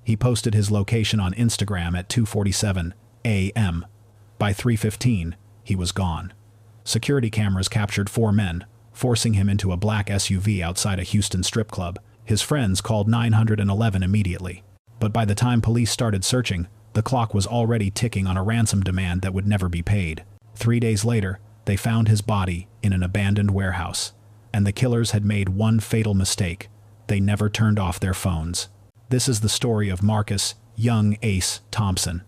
He posted his location on Instagram at 2:47 a.m. By 3:15, he was gone. Security cameras captured 4 men, forcing him into a black SUV outside a Houston strip club. His friends called 911 immediately. But by the time police started searching, the clock was already ticking on a ransom demand that would never be paid. 3 days later, they found his body in an abandoned warehouse. And the killers had made one fatal mistake. They never turned off their phones. This is the story of Marcus "Young Ace" Thompson,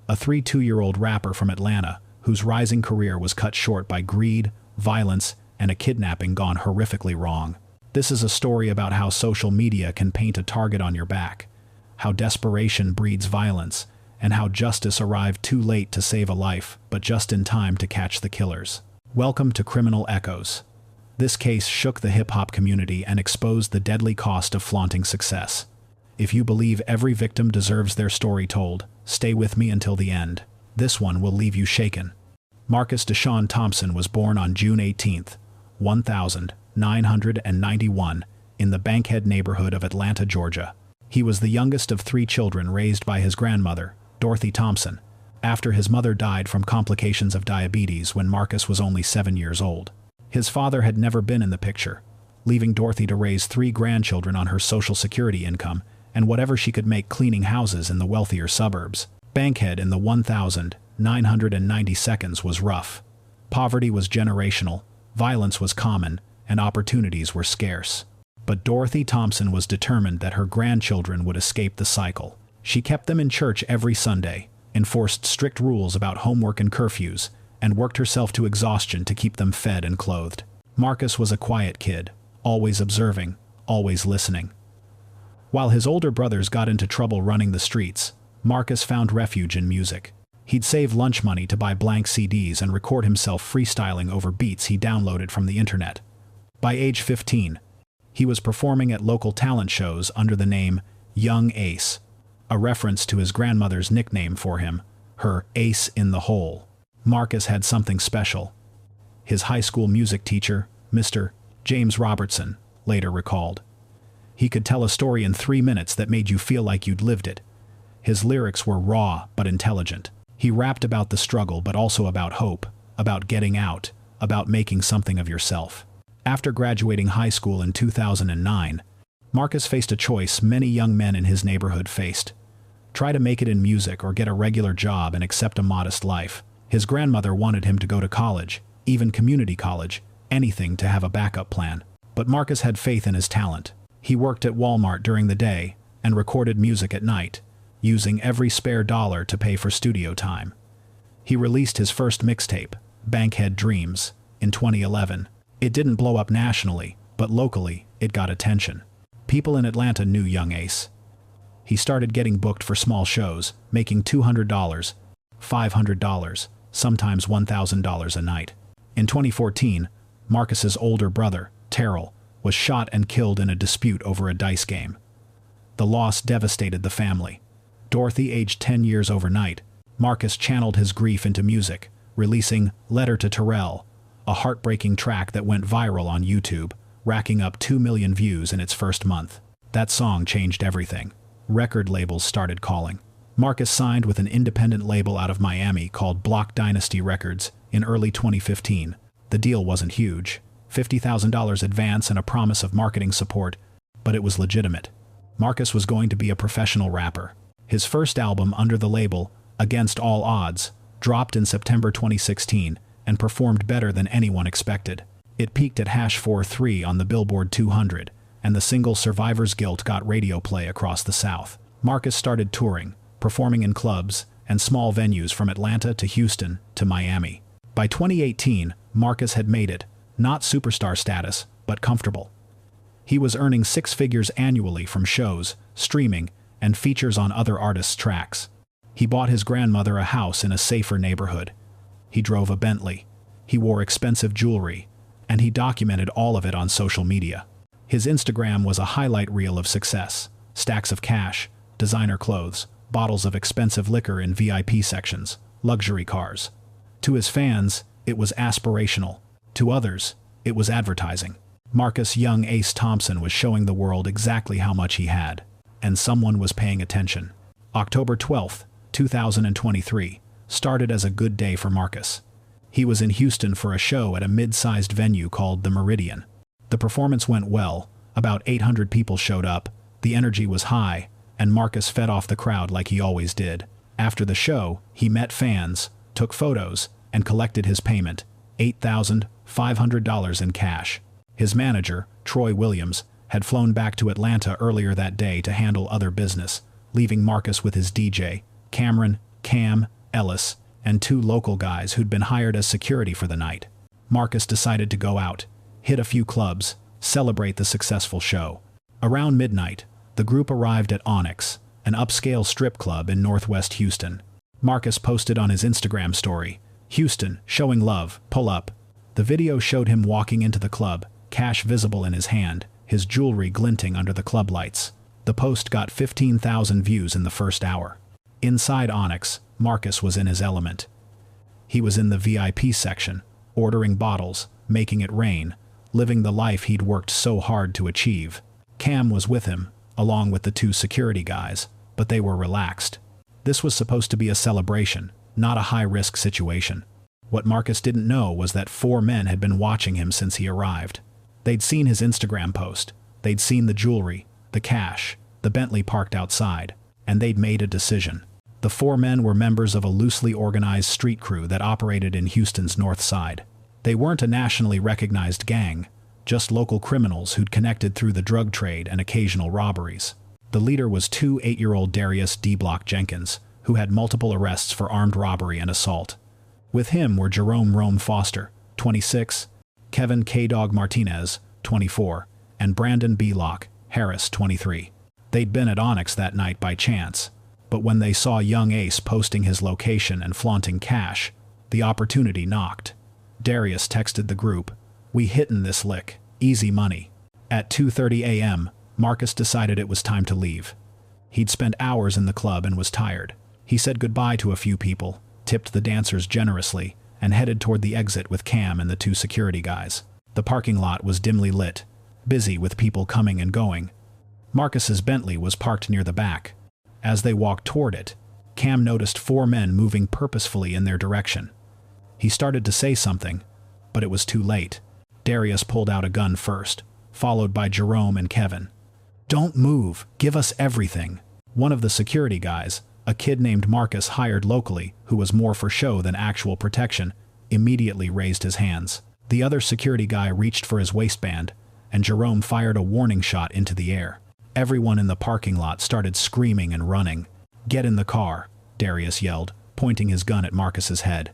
a 32-year-old rapper from Atlanta whose rising career was cut short by greed, violence, and a kidnapping gone horrifically wrong. This is a story about how social media can paint a target on your back, how desperation breeds violence, and how justice arrived too late to save a life, but just in time to catch the killers. Welcome to Criminal Echoes. This case shook the hip-hop community and exposed the deadly cost of flaunting success. If you believe every victim deserves their story told, stay with me until the end. This one will leave you shaken. Marcus Deshaun Thompson was born on June 18, 1991, in the Bankhead neighborhood of Atlanta, Georgia. He was the youngest of 3 children raised by his grandmother, Dorothy Thompson, after his mother died from complications of diabetes when Marcus was only 7 years old. His father had never been in the picture, leaving Dorothy to raise 3 grandchildren on her Social Security income and whatever she could make cleaning houses in the wealthier suburbs. Bankhead in the 1992 was rough. Poverty was generational, violence was common, and opportunities were scarce. But Dorothy Thompson was determined that her grandchildren would escape the cycle. She kept them in church every Sunday, enforced strict rules about homework and curfews, and worked herself to exhaustion to keep them fed and clothed. Marcus was a quiet kid, always observing, always listening. While his older brothers got into trouble running the streets, Marcus found refuge in music. He'd save lunch money to buy blank CDs and record himself freestyling over beats he downloaded from the internet. By age 15, he was performing at local talent shows under the name Young Ace, a reference to his grandmother's nickname for him, her ace in the hole. Marcus had something special. His high school music teacher, Mr. James Robertson, later recalled. He could tell a story in 3 minutes that made you feel like you'd lived it. His lyrics were raw but intelligent. He rapped about the struggle but also about hope, about getting out, about making something of yourself. After graduating high school in 2009, Marcus faced a choice many young men in his neighborhood faced. Try to make it in music or get a regular job and accept a modest life. His grandmother wanted him to go to college, even community college, anything to have a backup plan. But Marcus had faith in his talent. He worked at Walmart during the day and recorded music at night, using every spare dollar to pay for studio time. He released his first mixtape, Bankhead Dreams, in 2011. It didn't blow up nationally, but locally, it got attention. People in Atlanta knew Young Ace. He started getting booked for small shows, making $200, $500, sometimes $1,000 a night. In 2014, Marcus's older brother, Terrell, was shot and killed in a dispute over a dice game. The loss devastated the family. Dorothy aged 10 years overnight. Marcus channeled his grief into music, releasing Letter to Terrell, a heartbreaking track that went viral on YouTube, racking up 2 million views in its first month. That song changed everything. Record labels started calling. Marcus signed with an independent label out of Miami called Block Dynasty Records in early 2015. The deal wasn't huge, $50,000 advance and a promise of marketing support, but it was legitimate. Marcus was going to be a professional rapper. His first album under the label, Against All Odds, dropped in September 2016 and performed better than anyone expected. It peaked at #43 on the Billboard 200, and the single Survivor's Guilt got radio play across the South. Marcus started touring, performing in clubs and small venues from Atlanta to Houston to Miami. By 2018, Marcus had made it, not superstar status, but comfortable. He was earning 6 figures annually from shows, streaming, and features on other artists' tracks. He bought his grandmother a house in a safer neighborhood. He drove a Bentley. He wore expensive jewelry, and he documented all of it on social media. His Instagram was a highlight reel of success: stacks of cash, designer clothes, bottles of expensive liquor in VIP sections, luxury cars. To his fans, it was aspirational. To others, it was advertising. Marcus Young Ace Thompson was showing the world exactly how much he had. and someone was paying attention. October 12, 2023, started as a good day for Marcus. He was in Houston for a show at a mid-sized venue called the Meridian. The performance went well, about 800 people showed up, the energy was high, and Marcus fed off the crowd like he always did. After the show, he met fans, took photos, and collected his payment, $8,500 in cash. His manager, Troy Williams, had flown back to Atlanta earlier that day to handle other business, leaving Marcus with his DJ, Cameron, Cam, Ellis, and 2 local guys who'd been hired as security for the night. Marcus decided to go out, hit a few clubs, celebrate the successful show. Around midnight, the group arrived at Onyx, an upscale strip club in northwest Houston. Marcus posted on his Instagram story, "Houston, showing love, pull up." The video showed him walking into the club, cash visible in his hand, his jewelry glinting under the club lights. The post got 15,000 views in the first hour. Inside Onyx, Marcus was in his element. He was in the VIP section, ordering bottles, making it rain, living the life he'd worked so hard to achieve. Cam was with him, along with the 2 security guys, but they were relaxed. This was supposed to be a celebration, not a high-risk situation. What Marcus didn't know was that 4 men had been watching him since he arrived. They'd seen his Instagram post, they'd seen the jewelry, the cash, the Bentley parked outside, and they'd made a decision. The 4 men were members of a loosely organized street crew that operated in Houston's north side. They weren't a nationally recognized gang, just local criminals who'd connected through the drug trade and occasional robberies. The leader was 8-year-old Darius D-Block Jenkins, who had multiple arrests for armed robbery and assault. With him were Jerome Rome Foster, 26, Kevin K-Dog Martinez, 24, and Brandon B. Locke Harris, 23. They'd been at Onyx that night by chance, but when they saw young Ace posting his location and flaunting cash, the opportunity knocked. Darius texted the group, "We hittin' this lick, easy money." At 2:30 a.m., Marcus decided it was time to leave. He'd spent hours in the club and was tired. He said goodbye to a few people, tipped the dancers generously, and headed toward the exit with Cam and the 2 security guys. The parking lot was dimly lit, busy with people coming and going. Marcus's Bentley was parked near the back. As they walked toward it, Cam noticed 4 men moving purposefully in their direction. He started to say something, but it was too late. Darius pulled out a gun first, followed by Jerome and Kevin. "Don't move, give us everything." One of the security guys, a kid named Marcus hired locally, who was more for show than actual protection, immediately raised his hands. The other security guy reached for his waistband, and Jerome fired a warning shot into the air. Everyone in the parking lot started screaming and running. "Get in the car," Darius yelled, pointing his gun at Marcus's head.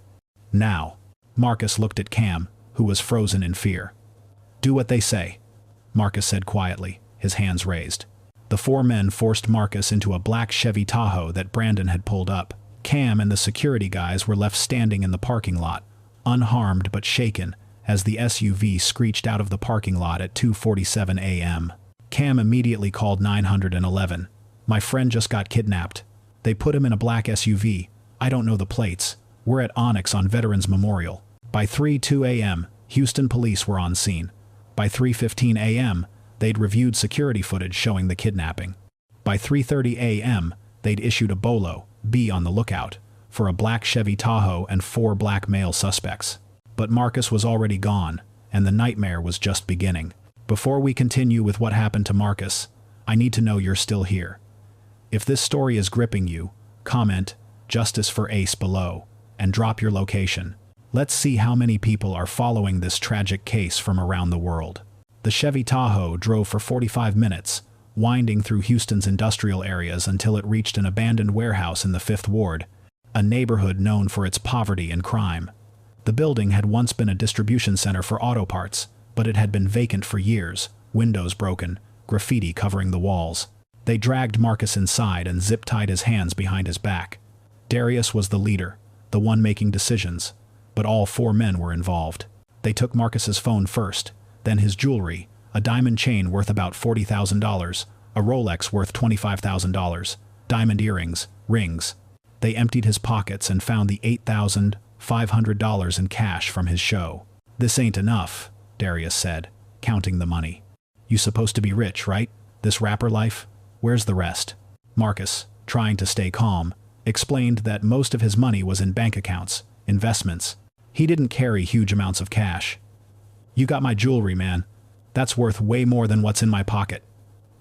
"Now." Marcus looked at Cam, who was frozen in fear. "Do what they say," Marcus said quietly, his hands raised. The 4 men forced Marcus into a black Chevy Tahoe that Brandon had pulled up. Cam and the security guys were left standing in the parking lot, unharmed but shaken, as the SUV screeched out of the parking lot at 2:47 a.m. Cam immediately called 911. "My friend just got kidnapped. They put him in a black SUV. I don't know the plates. We're at Onyx on Veterans Memorial." By 3:02 a.m., Houston police were on scene. By 3:15 a.m., they'd reviewed security footage showing the kidnapping. By 3:30 a.m., they'd issued a BOLO, be on the lookout, for a black Chevy Tahoe and 4 black male suspects. But Marcus was already gone, and the nightmare was just beginning. Before we continue with what happened to Marcus, I need to know you're still here. If this story is gripping you, comment "Justice for Ace" below, and drop your location. Let's see how many people are following this tragic case from around the world. The Chevy Tahoe drove for 45 minutes, winding through Houston's industrial areas until it reached an abandoned warehouse in the 5th Ward, a neighborhood known for its poverty and crime. The building had once been a distribution center for auto parts, but it had been vacant for years, windows broken, graffiti covering the walls. They dragged Marcus inside and zip-tied his hands behind his back. Darius was the leader, the one making decisions, but all 4 men were involved. They took Marcus's phone first, then his jewelry, a diamond chain worth about $40,000, a Rolex worth $25,000, diamond earrings, rings. They emptied his pockets and found the $8,500 in cash from his show. "This ain't enough," Darius said, counting the money. "You supposed to be rich, right? This rapper life? Where's the rest? Marcus, trying to stay calm, explained that most of his money was in bank accounts, investments. He didn't carry huge amounts of cash. You got my jewelry, man. That's worth way more than what's in my pocket.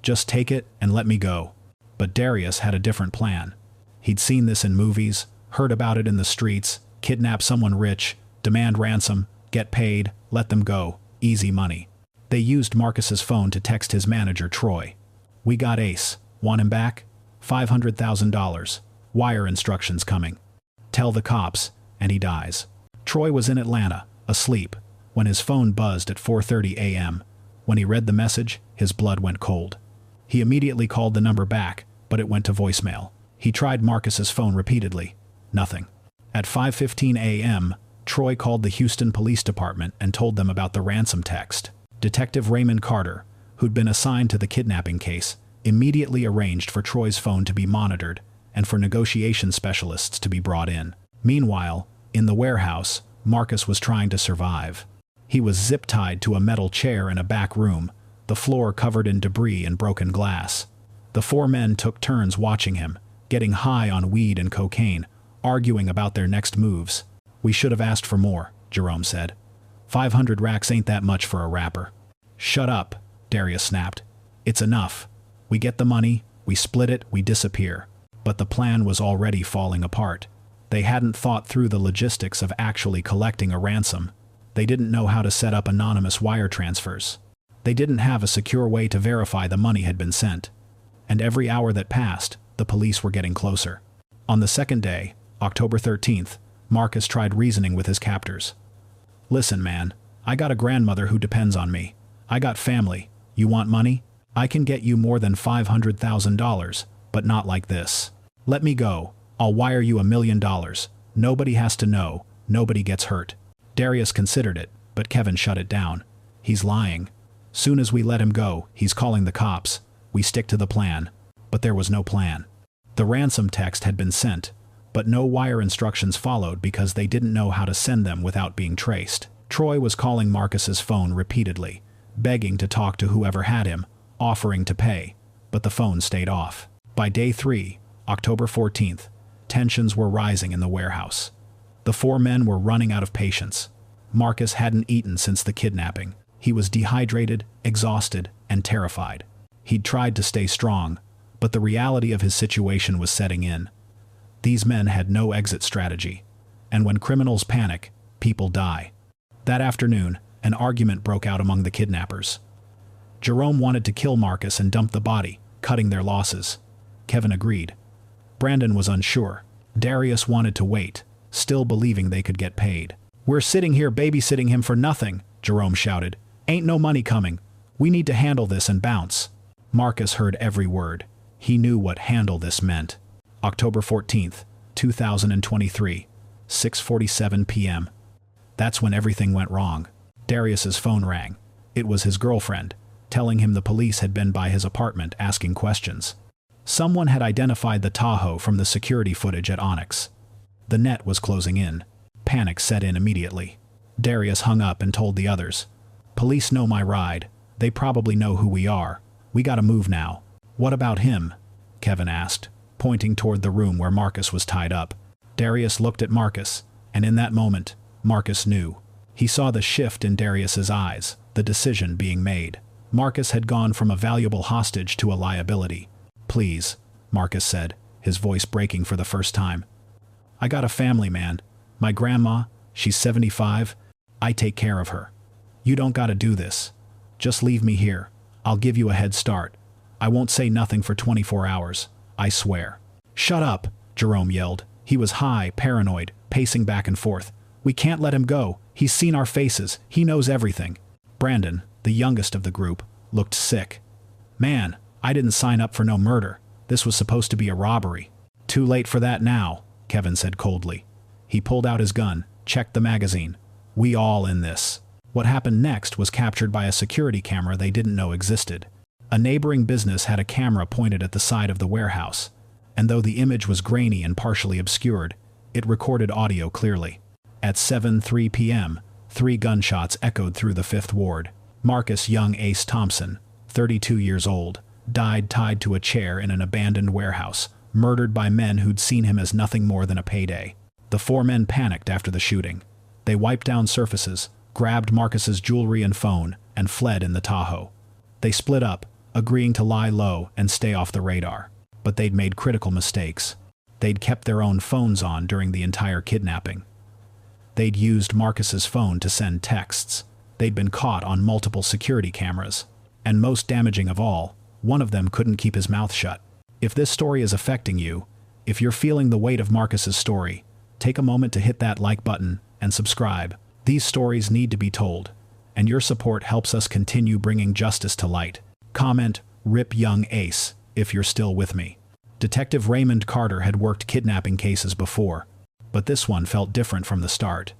Just take it and let me go. But Darius had a different plan. He'd seen this in movies, heard about it in the streets: kidnap someone rich, demand ransom, get paid, let them go, easy money. They used Marcus's phone to text his manager Troy. We got Ace. Want him back? $500,000. Wire instructions coming. Tell the cops, and he dies. Troy was in Atlanta, asleep, when his phone buzzed at 4:30 a.m. When he read the message, his blood went cold. He immediately called the number back, but it went to voicemail. He tried Marcus's phone repeatedly. Nothing. At 5:15 a.m., Troy called the Houston Police Department and told them about the ransom text. Detective Raymond Carter, who'd been assigned to the kidnapping case, immediately arranged for Troy's phone to be monitored and for negotiation specialists to be brought in. Meanwhile, in the warehouse, Marcus was trying to survive. He was zip-tied to a metal chair in a back room, the floor covered in debris and broken glass. The four men took turns watching him, getting high on weed and cocaine, arguing about their next moves. We should have asked for more, Jerome said. 500 racks ain't that much for a rapper. Shut up, Darius snapped. It's enough. We get the money, we split it, we disappear. But the plan was already falling apart. They hadn't thought through the logistics of actually collecting a ransom. They didn't know how to set up anonymous wire transfers. They didn't have a secure way to verify the money had been sent. And every hour that passed, the police were getting closer. On the second day, October 13th, Marcus tried reasoning with his captors. Listen, man, I got a grandmother who depends on me. I got family. You want money? I can get you more than $500,000, but not like this. Let me go. I'll wire you $1 million. Nobody has to know. Nobody gets hurt. Darius considered it, but Kevin shut it down. He's lying. Soon as we let him go, he's calling the cops. We stick to the plan. But there was no plan. The ransom text had been sent, but no wire instructions followed because they didn't know how to send them without being traced. Troy was calling Marcus's phone repeatedly, begging to talk to whoever had him, offering to pay, but the phone stayed off. By day 3, October 14th, tensions were rising in the warehouse. The four men were running out of patience. Marcus hadn't eaten since the kidnapping. He was dehydrated, exhausted, and terrified. He'd tried to stay strong, but the reality of his situation was setting in. These men had no exit strategy, and when criminals panic, people die. That afternoon, an argument broke out among the kidnappers. Jerome wanted to kill Marcus and dump the body, cutting their losses. Kevin agreed. Brandon was unsure. Darius wanted to wait, still believing they could get paid. We're sitting here babysitting him for nothing, Jerome shouted. Ain't no money coming. We need to handle this and bounce. Marcus heard every word. He knew what handle this meant. October 14th, 2023, 6:47 p.m. That's when everything went wrong. Darius's phone rang. It was his girlfriend, telling him the police had been by his apartment asking questions. Someone had identified the Tahoe from the security footage at Onyx. The net was closing in. Panic set in immediately. Darius hung up and told the others, "Police know my ride. They probably know who we are. We gotta move now." "What about him?" Kevin asked, pointing toward the room where Marcus was tied up. Darius looked at Marcus, and in that moment, Marcus knew. He saw the shift in Darius's eyes, the decision being made. Marcus had gone from a valuable hostage to a liability. "Please," Marcus said, his voice breaking for the first time. "I got a family, man. My grandma, she's 75. I take care of her. You don't gotta do this. Just leave me here. I'll give you a head start. I won't say nothing for 24 hours. I swear." "Shut up," Jerome yelled. He was high, paranoid, pacing back and forth. "We can't let him go. He's seen our faces. He knows everything." Brandon, the youngest of the group, looked sick. "Man, I didn't sign up for no murder. This was supposed to be a robbery." "Too late for that now," Kevin said coldly. He pulled out his gun, checked the magazine. "We all in this." What happened next was captured by a security camera they didn't know existed. A neighboring business had a camera pointed at the side of the warehouse, and though the image was grainy and partially obscured, it recorded audio clearly. At 7:03 p.m., 3 gunshots echoed through the Fifth Ward. Marcus Young Ace Thompson, 32 years old, died tied to a chair in an abandoned warehouse, murdered by men who'd seen him as nothing more than a payday. The four men panicked after the shooting. They wiped down surfaces, grabbed Marcus's jewelry and phone, and fled in the Tahoe. They split up, agreeing to lie low and stay off the radar. But they'd made critical mistakes. They'd kept their own phones on during the entire kidnapping. They'd used Marcus's phone to send texts. They'd been caught on multiple security cameras. And most damaging of all, one of them couldn't keep his mouth shut. If this story is affecting you, if you're feeling the weight of Marcus's story, take a moment to hit that like button and subscribe. These stories need to be told, and your support helps us continue bringing justice to light. Comment, "Rip Young Ace," if you're still with me. Detective Raymond Carter had worked kidnapping cases before, but this one felt different from the start.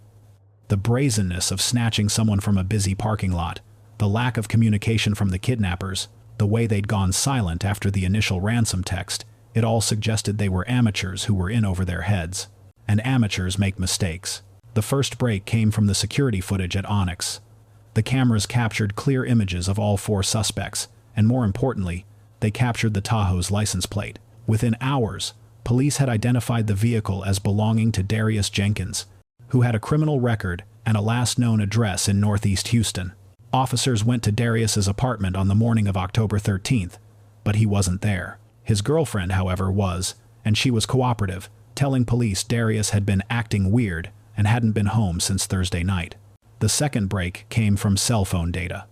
The brazenness of snatching someone from a busy parking lot, the lack of communication from the kidnappers, the way they'd gone silent after the initial ransom text, it all suggested they were amateurs who were in over their heads. And amateurs make mistakes. The first break came from the security footage at Onyx. The cameras captured clear images of all four suspects, and more importantly, they captured the Tahoe's license plate. Within hours, police had identified the vehicle as belonging to Darius Jenkins, who had a criminal record and a last known address in Northeast Houston. Officers went to Darius's apartment on the morning of October 13th, but he wasn't there. His girlfriend, however, was, and she was cooperative, telling police Darius had been acting weird and hadn't been home since Thursday night. The second break came from cell phone data.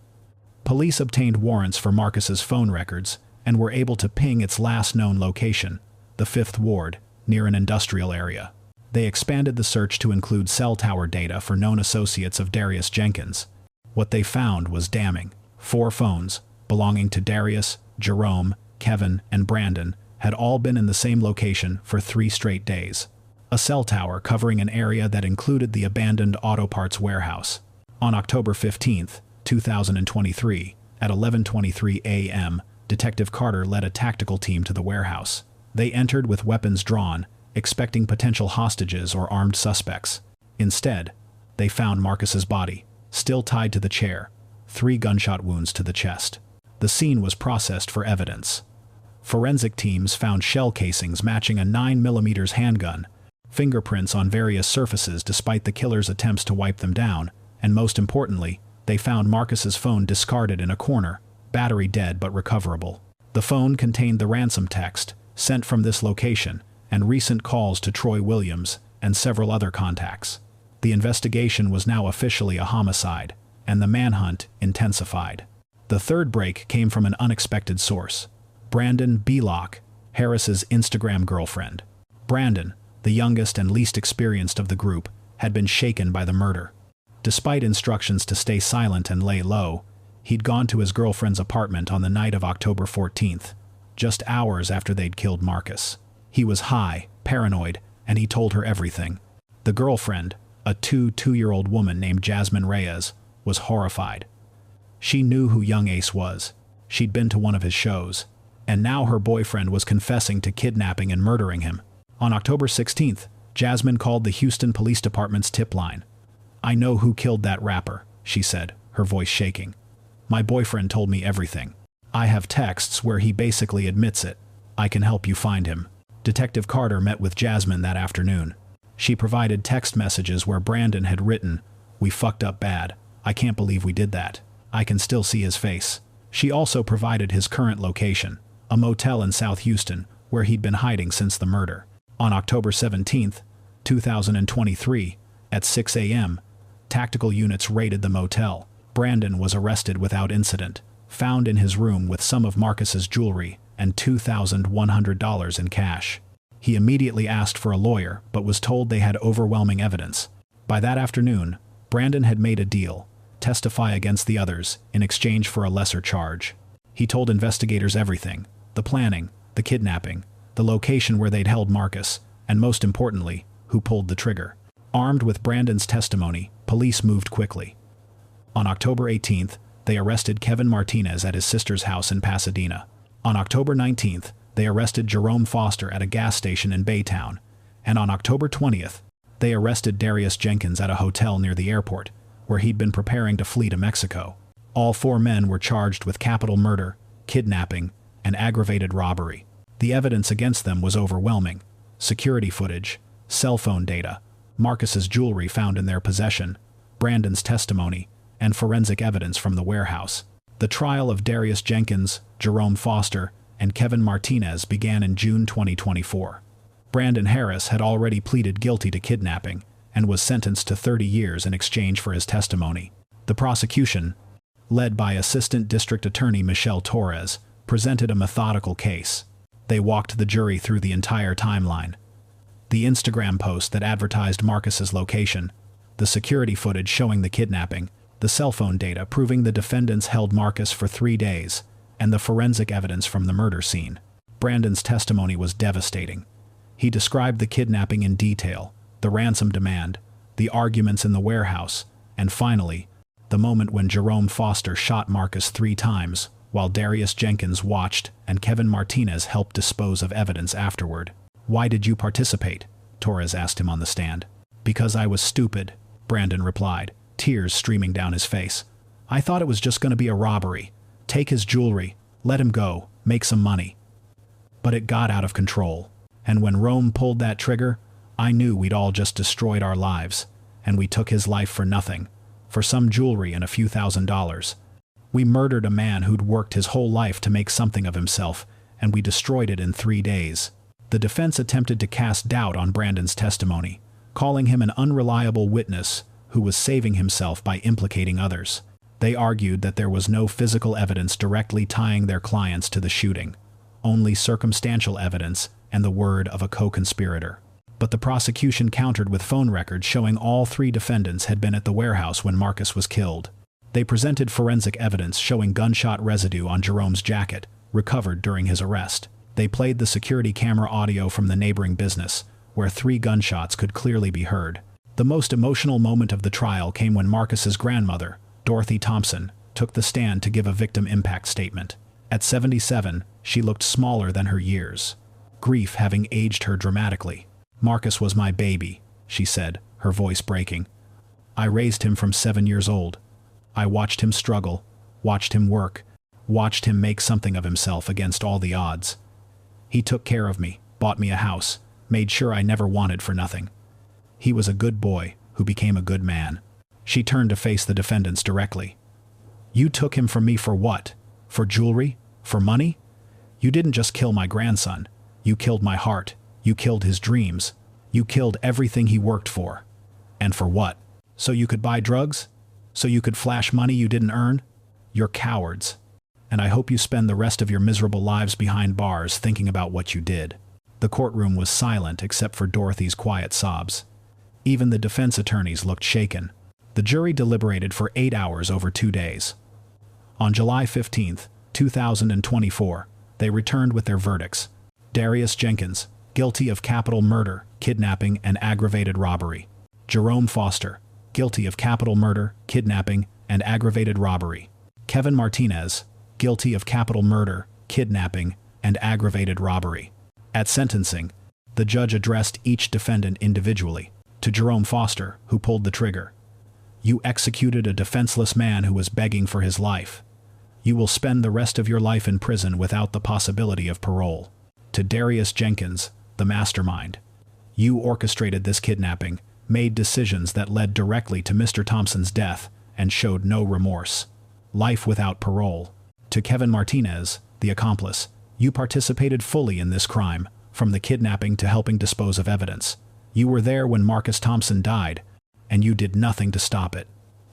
Police obtained warrants for Marcus's phone records and were able to ping its last known location, the 5th Ward, near an industrial area. They expanded the search to include cell tower data for known associates of Darius Jenkins. What they found was damning. 4 phones, belonging to Darius, Jerome, Kevin, and Brandon, had all been in the same location for 3 straight days. A cell tower covering an area that included the abandoned auto parts warehouse. On October 15, 2023, at 11:23 a.m., Detective Carter led a tactical team to the warehouse. They entered with weapons drawn, expecting potential hostages or armed suspects. Instead, they found Marcus's body, still tied to the chair, 3 gunshot wounds to the chest. The scene was processed for evidence. Forensic teams found shell casings matching a 9mm handgun, fingerprints on various surfaces despite the killer's attempts to wipe them down, and most importantly, they found Marcus's phone discarded in a corner, battery dead but recoverable. The phone contained the ransom text, sent from this location, and recent calls to Troy Williams and several other contacts. The investigation was now officially a homicide, and the manhunt intensified. The third break came from an unexpected source. Brandon Belock, Harris's Instagram girlfriend. Brandon, the youngest and least experienced of the group, had been shaken by the murder. Despite instructions to stay silent and lay low, he'd gone to his girlfriend's apartment on the night of October 14th, just hours after they'd killed Marcus. He was high, paranoid, and he told her everything. The girlfriend, a 2-year-old woman named Jasmine Reyes, was horrified. She knew who Young Ace was. She'd been to one of his shows. And now her boyfriend was confessing to kidnapping and murdering him. On October 16th, Jasmine called the Houston Police Department's tip line. "I know who killed that rapper," she said, her voice shaking. "My boyfriend told me everything. I have texts where he basically admits it. I can help you find him." Detective Carter met with Jasmine that afternoon. She provided text messages where Brandon had written, "We fucked up bad. I can't believe we did that. I can still see his face." She also provided his current location, a motel in South Houston, where he'd been hiding since the murder. On October 17th, 2023, at 6 a.m., tactical units raided the motel. Brandon was arrested without incident, found in his room with some of Marcus's jewelry and $2,100 in cash. He immediately asked for a lawyer, but was told they had overwhelming evidence. By that afternoon, Brandon had made a deal: testify against the others in exchange for a lesser charge. He told investigators everything: the planning, the kidnapping, the location where they'd held Marcus, and most importantly, who pulled the trigger. Armed with Brandon's testimony, police moved quickly. On October 18th, they arrested Kevin Martinez at his sister's house in Pasadena. On October 19th, they arrested Jerome Foster at a gas station in Baytown. And on October 20th, they arrested Darius Jenkins at a hotel near the airport, where he'd been preparing to flee to Mexico. All 4 men were charged with capital murder, kidnapping, and aggravated robbery. The evidence against them was overwhelming. Security footage, cell phone data, Marcus's jewelry found in their possession, Brandon's testimony, and forensic evidence from the warehouse. The trial of Darius Jenkins, Jerome Foster, and Kevin Martinez began in June 2024. Brandon Harris had already pleaded guilty to kidnapping and was sentenced to 30 years in exchange for his testimony. The prosecution, led by Assistant District Attorney Michelle Torres, presented a methodical case. They walked the jury through the entire timeline. The Instagram post that advertised Marcus's location, the security footage showing the kidnapping, the cell phone data proving the defendants held Marcus for 3 days, and the forensic evidence from the murder scene. Brandon's testimony was devastating. He described the kidnapping in detail, the ransom demand, the arguments in the warehouse, and finally, the moment when Jerome Foster shot Marcus 3 times, while Darius Jenkins watched and Kevin Martinez helped dispose of evidence afterward. "Why did you participate?" Torres asked him on the stand. "Because I was stupid," Brandon replied, tears streaming down his face. "I thought it was just going to be a robbery. Take his jewelry, let him go, make some money. But it got out of control. And when Rome pulled that trigger, I knew we'd all just destroyed our lives, and we took his life for nothing, for some jewelry and a few $1,000s. We murdered a man who'd worked his whole life to make something of himself, and we destroyed it in 3 days." The defense attempted to cast doubt on Brandon's testimony, calling him an unreliable witness who was saving himself by implicating others. They argued that there was no physical evidence directly tying their clients to the shooting, only circumstantial evidence and the word of a co-conspirator. But the prosecution countered with phone records showing all 3 defendants had been at the warehouse when Marcus was killed. They presented forensic evidence showing gunshot residue on Jerome's jacket, recovered during his arrest. They played the security camera audio from the neighboring business, where 3 gunshots could clearly be heard. The most emotional moment of the trial came when Marcus's grandmother, Dorothy Thompson, took the stand to give a victim impact statement. At 77, she looked smaller than her years, grief having aged her dramatically. "Marcus was my baby," she said, her voice breaking. "I raised him from 7 years old. I watched him struggle, watched him work, watched him make something of himself against all the odds. He took care of me, bought me a house, made sure I never wanted for nothing. He was a good boy who became a good man." She turned to face the defendants directly. "You took him from me for what? For jewelry? For money? You didn't just kill my grandson. You killed my heart. You killed his dreams. You killed everything he worked for. And for what? So you could buy drugs? So you could flash money you didn't earn? You're cowards. And I hope you spend the rest of your miserable lives behind bars thinking about what you did." The courtroom was silent except for Dorothy's quiet sobs. Even the defense attorneys looked shaken. The jury deliberated for 8 hours over 2 days. On July 15, 2024, they returned with their verdicts. Darius Jenkins, guilty of capital murder, kidnapping, and aggravated robbery. Jerome Foster, guilty of capital murder, kidnapping, and aggravated robbery. Kevin Martinez, guilty of capital murder, kidnapping, and aggravated robbery. At sentencing, the judge addressed each defendant individually. To Jerome Foster, who pulled the trigger, "You executed a defenseless man who was begging for his life. You will spend the rest of your life in prison without the possibility of parole." To Darius Jenkins, the mastermind, "You orchestrated this kidnapping, made decisions that led directly to Mr. Thompson's death, and showed no remorse. Life without parole." To Kevin Martinez, the accomplice, "You participated fully in this crime, from the kidnapping to helping dispose of evidence. You were there when Marcus Thompson died, and you did nothing to stop it.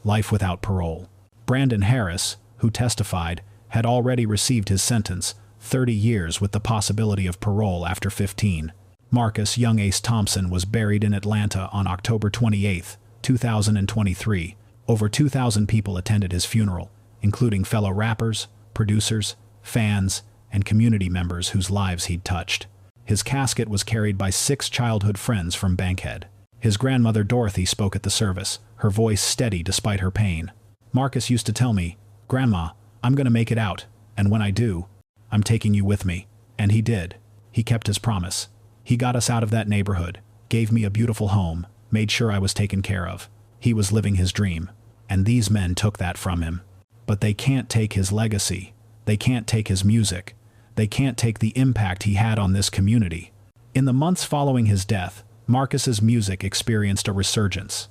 Life without parole." Brandon Harris, who testified, had already received his sentence, 30 years with the possibility of parole after 15. Marcus Young Ace Thompson was buried in Atlanta on October 28, 2023. Over 2,000 people attended his funeral, including fellow rappers, producers, fans, and community members whose lives he'd touched. His casket was carried by 6 childhood friends from Bankhead. His grandmother Dorothy spoke at the service, her voice steady despite her pain. "Marcus used to tell me, 'Grandma, I'm going to make it out, and when I do, I'm taking you with me.' And he did. He kept his promise. He got us out of that neighborhood, gave me a beautiful home, made sure I was taken care of. He was living his dream, and these men took that from him. But they can't take his legacy. They can't take his music. They can't take the impact he had on this community. In the months following his death, Marcus's music experienced a resurgence.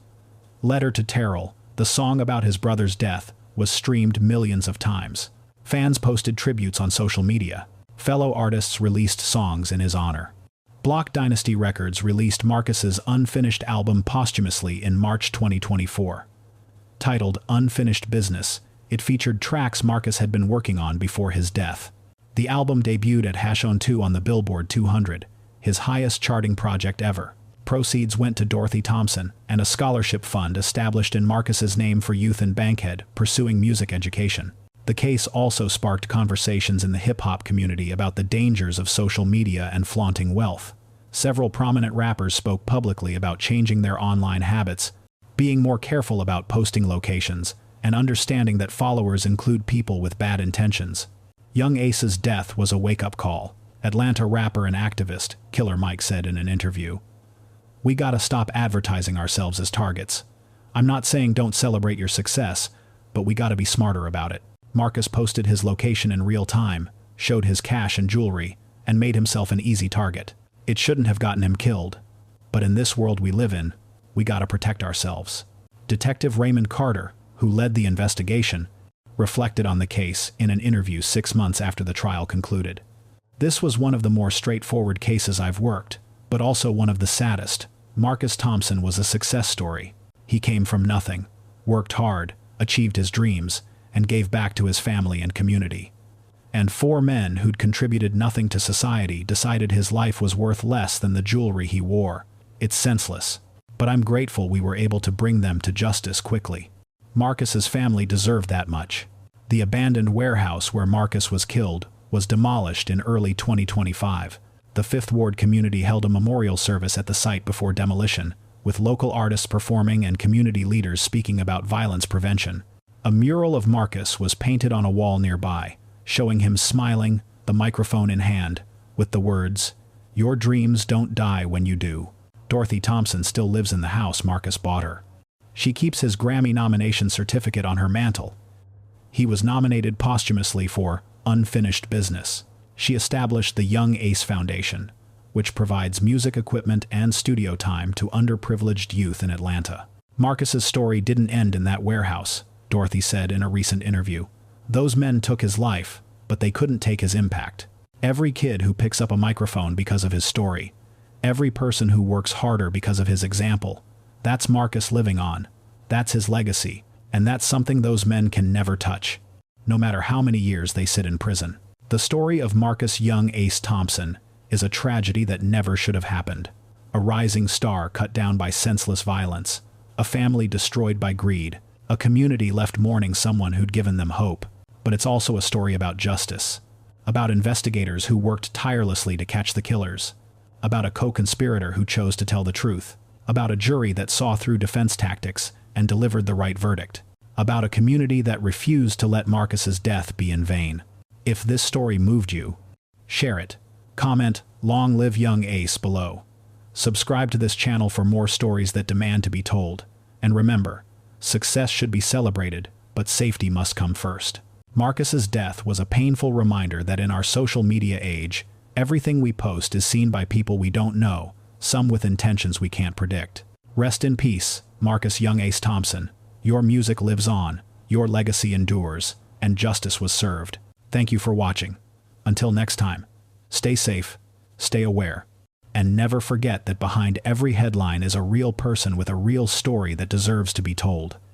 Letter to Terrell, the song about his brother's death, was streamed millions of times. Fans posted tributes on social media. Fellow artists released songs in his honor. Block Dynasty Records released Marcus's unfinished album posthumously in March 2024. Titled Unfinished Business, it featured tracks Marcus had been working on before his death. The album debuted at #2 on the Billboard 200, his highest charting project ever. Proceeds went to Dorothy Thompson and a scholarship fund established in Marcus's name for youth in Bankhead pursuing music education. The case also sparked conversations in the hip-hop community about the dangers of social media and flaunting wealth. Several prominent rappers spoke publicly about changing their online habits, being more careful about posting locations, and understanding that followers include people with bad intentions. Young Ace's death was a wake-up call, Atlanta rapper and activist Killer Mike said in an interview. "We gotta stop advertising ourselves as targets. I'm not saying don't celebrate your success, but we gotta be smarter about it." Marcus posted his location in real time, showed his cash and jewelry, and made himself an easy target. It shouldn't have gotten him killed. But in this world we live in, we gotta protect ourselves. Detective Raymond Carter, who led the investigation, reflected on the case in an interview 6 months after the trial concluded. "This was one of the more straightforward cases I've worked, but also one of the saddest. Marcus Thompson was a success story. He came from nothing, worked hard, achieved his dreams, and gave back to his family and community. And 4 men who'd contributed nothing to society decided his life was worth less than the jewelry he wore. It's senseless. But I'm grateful we were able to bring them to justice quickly." Marcus's family deserved that much. The abandoned warehouse where Marcus was killed was demolished in early 2025. The Fifth Ward community held a memorial service at the site before demolition, with local artists performing and community leaders speaking about violence prevention. A mural of Marcus was painted on a wall nearby, showing him smiling, the microphone in hand, with the words, "Your dreams don't die when you do." Dorothy Thompson still lives in the house Marcus bought her. She keeps his Grammy nomination certificate on her mantle. He was nominated posthumously for Unfinished Business. She established the Young Ace Foundation, which provides music equipment and studio time to underprivileged youth in Atlanta. Marcus's story didn't end in that warehouse, Dorothy said in a recent interview. "Those men took his life, but they couldn't take his impact. Every kid who picks up a microphone because of his story, every person who works harder because of his example, that's Marcus living on. That's his legacy, and that's something those men can never touch, no matter how many years they sit in prison." The story of Marcus Young Ace Thompson is a tragedy that never should have happened. A rising star cut down by senseless violence, a family destroyed by greed, a community left mourning someone who'd given them hope. But it's also a story about justice, about investigators who worked tirelessly to catch the killers, about a co-conspirator who chose to tell the truth, about a jury that saw through defense tactics and delivered the right verdict, about a community that refused to let Marcus's death be in vain. If this story moved you, share it. Comment, "Long live Young Ace" below. Subscribe to this channel for more stories that demand to be told. And remember, success should be celebrated, but safety must come first. Marcus's death was a painful reminder that in our social media age, everything we post is seen by people we don't know, some with intentions we can't predict. Rest in peace, Marcus Young Ace Thompson. Your music lives on, your legacy endures, and justice was served. Thank you for watching. Until next time, stay safe, stay aware, and never forget that behind every headline is a real person with a real story that deserves to be told.